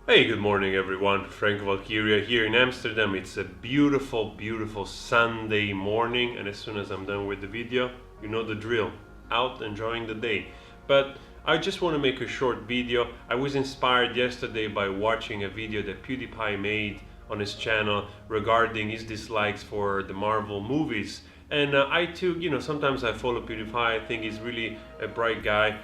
Hey, good morning everyone. Frank Valkyria here in Amsterdam. It's a beautiful, beautiful Sunday morning, and as soon as I'm done with the video, you know the drill. Out enjoying the day. But I just want to make a short video. I was inspired yesterday by watching a video that Pewdiepie made on his channel regarding his dislikes for the Marvel movies. And I too, sometimes I follow PewDiePie. I think he's really a bright guy.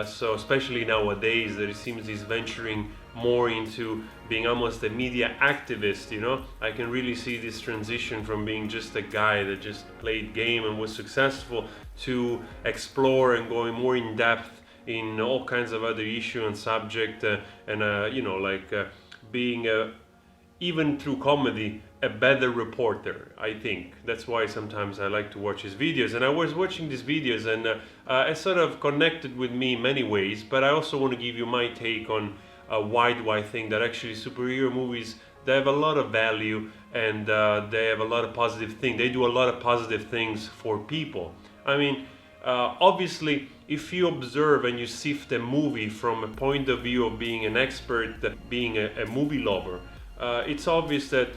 So especially nowadays that it seems he's venturing more into being almost a media activist, I can really see this transition from being just a guy that just played game and was successful to explore and going more in depth in all kinds of other issue and subject being even through comedy, a better reporter. I think that's why sometimes I like to watch his videos. And I was watching these videos, and it sort of connected with me in many ways. But I also want to give you my take on why do I think that actually superhero movies, they have a lot of value, and they have a lot of positive things. They do a lot of positive things for people. I mean, obviously, if you observe and you sift a movie from a point of view of being an expert, being a movie lover, it's obvious that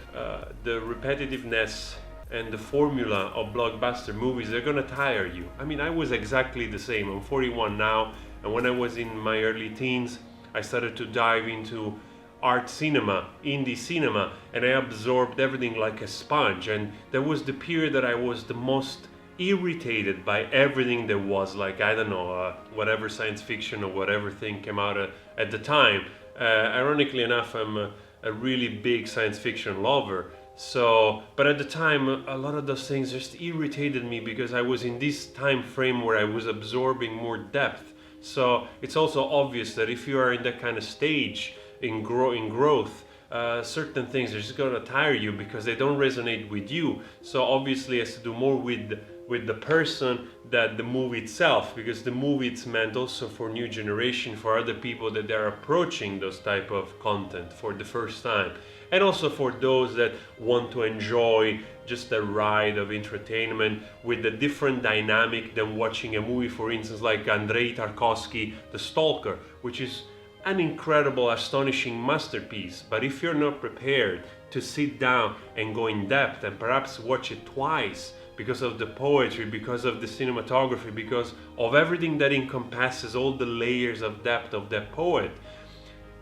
the repetitiveness and the formula of blockbuster movies, they're gonna tire you. I mean, I was exactly the same. I'm 41 now, and when I was in my early teens, I started to dive into art cinema, indie cinema, and I absorbed everything like a sponge. And there was the period that I was the most irritated by everything that was like, I don't know, whatever science fiction or whatever thing came out at the time. Ironically enough, I'm a really big science fiction lover. So, but at the time, a lot of those things just irritated me because I was in this time frame where I was absorbing more depth. So it's also obvious that if you are in that kind of stage in growth, certain things are just gonna tire you because they don't resonate with you. So obviously it has to do more with the person than the movie itself, because the movie it's meant also for new generation, for other people that they're approaching those type of content for the first time, and also for those that want to enjoy just a ride of entertainment with a different dynamic than watching a movie, for instance, like Andrei Tarkovsky, The Stalker, which is an incredible, astonishing masterpiece. But if you're not prepared to sit down and go in depth and perhaps watch it twice because of the poetry, because of the cinematography, because of everything that encompasses all the layers of depth of that poet,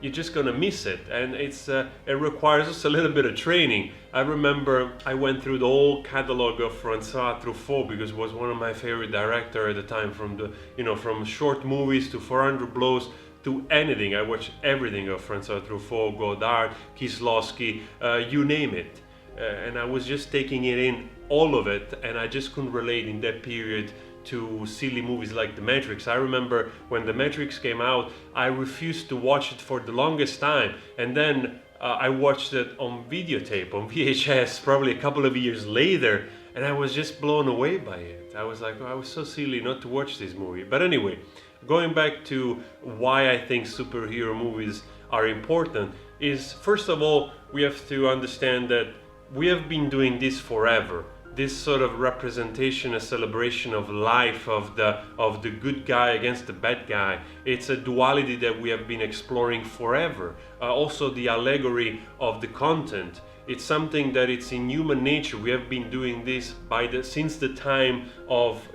you're just gonna miss it. And it requires us a little bit of training. I remember I went through the whole catalog of Francois Truffaut because he was one of my favorite directors at the time, from short movies to 400 Blows to anything. I watched everything of Francois Truffaut, Godard, Kieslowski, you name it. And I was just taking it in, all of it, and I just couldn't relate in that period to silly movies like The Matrix. I remember when The Matrix came out, I refused to watch it for the longest time, and then I watched it on videotape, on VHS, probably a couple of years later, and I was just blown away by it. I was like, oh, I was so silly not to watch this movie. But anyway, going back to why I think superhero movies are important is, first of all, we have to understand that we have been doing this forever. This sort of representation, a celebration of life, of the good guy against the bad guy. It's a duality that we have been exploring forever. Also the allegory of the content. It's something that it's in human nature. We have been doing this since the time of,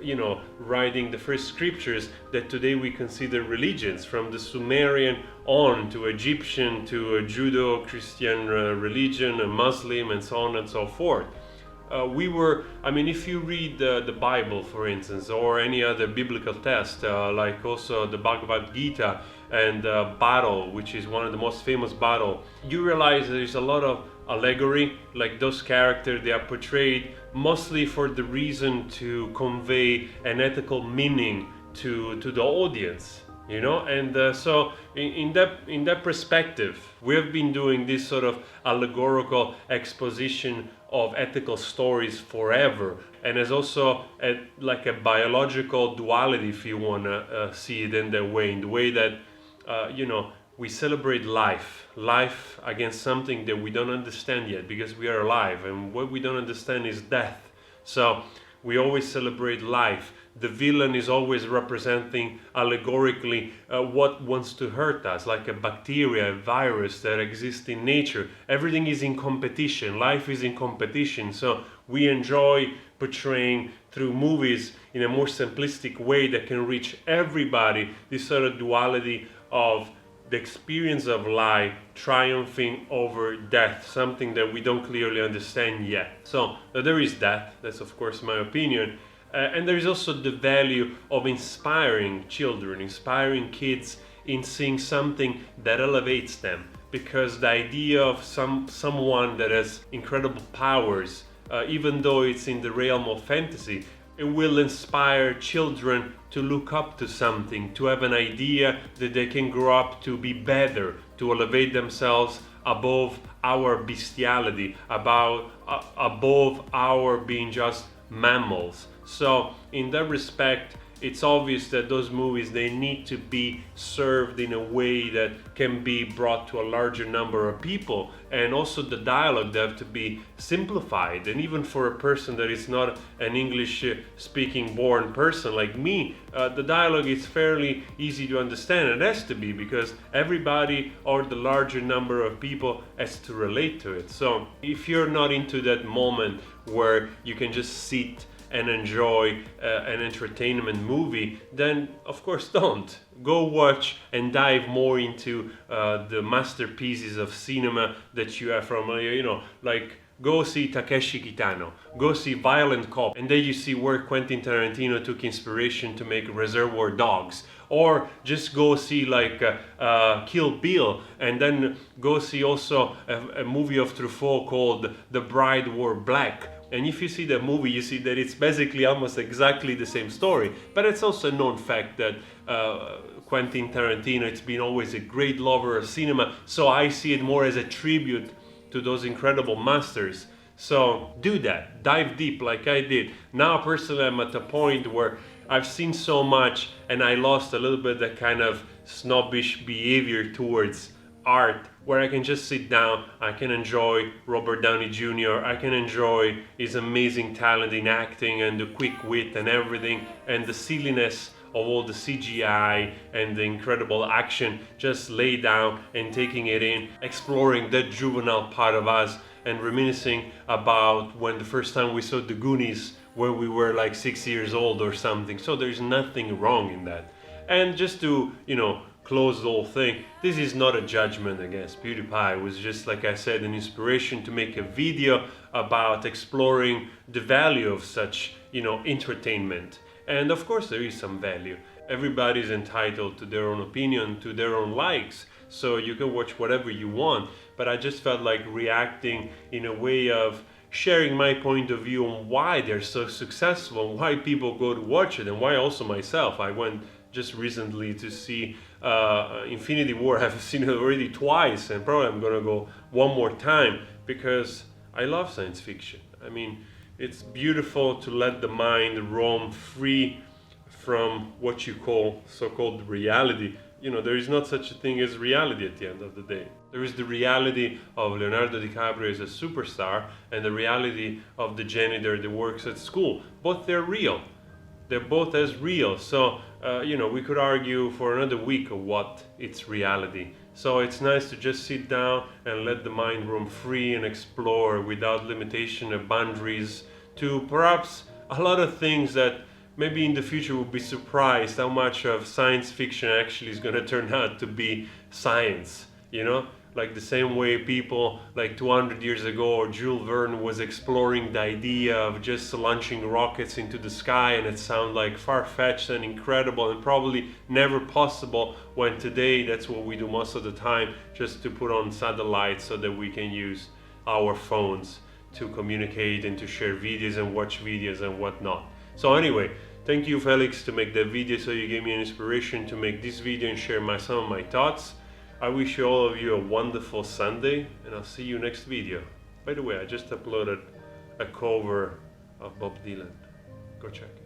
writing the first scriptures that today we consider religions, from the Sumerian on to Egyptian to a Judo-Christian religion, a Muslim, and so on and so forth. If you read the Bible, for instance, or any other biblical text, like also the Bhagavad Gita and battle, which is one of the most famous battle, you realize there's a lot of allegory. Like those characters, they are portrayed mostly for the reason to convey an ethical meaning to the audience. And so in that perspective, we have been doing this sort of allegorical exposition of ethical stories forever, and as also like a biological duality, if you want to see it in that way, in the way that we celebrate life against something that we don't understand yet, because we are alive, and what we don't understand is death. So we always celebrate life the villain is always representing allegorically what wants to hurt us, like a bacteria, a virus that exists in nature. Everything is in competition, life is in competition, so we enjoy portraying through movies in a more simplistic way that can reach everybody this sort of duality of the experience of life triumphing over death, something that we don't clearly understand yet. So there is that, that's of course my opinion. And there is also the value of inspiring children, inspiring kids in seeing something that elevates them. Because the idea of someone that has incredible powers, even though it's in the realm of fantasy, it will inspire children to look up to something, to have an idea that they can grow up to be better, to elevate themselves above our bestiality, above our being just mammals. So in that respect, it's obvious that those movies, they need to be served in a way that can be brought to a larger number of people, and also the dialogue, they have to be simplified. And even for a person that is not an English speaking born person like me, the dialogue is fairly easy to understand. It has to be, because everybody or the larger number of people has to relate to it. So if you're not into that moment where you can just sit and enjoy an entertainment movie, then of course don't. Go watch and dive more into the masterpieces of cinema that you have from, like go see Takeshi Kitano, go see Violent Cop, and then you see where Quentin Tarantino took inspiration to make Reservoir Dogs. Or just go see like Kill Bill, and then go see also a movie of Truffaut called The Bride Wore Black. And if you see that movie, you see that it's basically almost exactly the same story. But it's also a known fact that Quentin Tarantino, it's been always a great lover of cinema, so I see it more as a tribute to those incredible masters. So do that, dive deep like I did. Now personally I'm at a point where I've seen so much and I lost a little bit that kind of snobbish behavior towards art, where I can just sit down, I can enjoy Robert Downey Jr., I can enjoy his amazing talent in acting and the quick wit and everything, and the silliness of all the CGI and the incredible action, just lay down and taking it in, exploring that juvenile part of us and reminiscing about when the first time we saw The Goonies, where we were like 6 years old or something. So there's nothing wrong in that. And just to, close the whole thing, this is not a judgment against Pewdiepie. It was just, like I said, an inspiration to make a video about exploring the value of such, entertainment. And of course there is some value. Everybody's entitled to their own opinion, to their own likes, so you can watch whatever you want. But I just felt like reacting in a way of sharing my point of view on why they're so successful and why people go to watch it, and why also myself. I went just recently to see Infinity War. I've seen it already twice, and probably I'm gonna go one more time because I love science fiction. I mean, it's beautiful to let the mind roam free from what you call so-called reality. There is not such a thing as reality at the end of the day. There is the reality of Leonardo DiCaprio as a superstar and the reality of the janitor that works at school. Both they're real. They're both as real. So, we could argue for another week of what it's reality. So it's nice to just sit down and let the mind roam free and explore without limitation of boundaries to perhaps a lot of things that maybe in the future we'll be surprised how much of science fiction actually is going to turn out to be science, Like the same way people like 200 years ago, or Jules Verne was exploring the idea of just launching rockets into the sky, and it sounded like far-fetched and incredible and probably never possible, when today that's what we do most of the time, just to put on satellites so that we can use our phones to communicate and to share videos and watch videos and whatnot. So anyway, thank you Felix to make that video, so you gave me an inspiration to make this video and share some of my thoughts. I wish all of you a wonderful Sunday, and I'll see you next video. By the way, I just uploaded a cover of Bob Dylan. Go check it.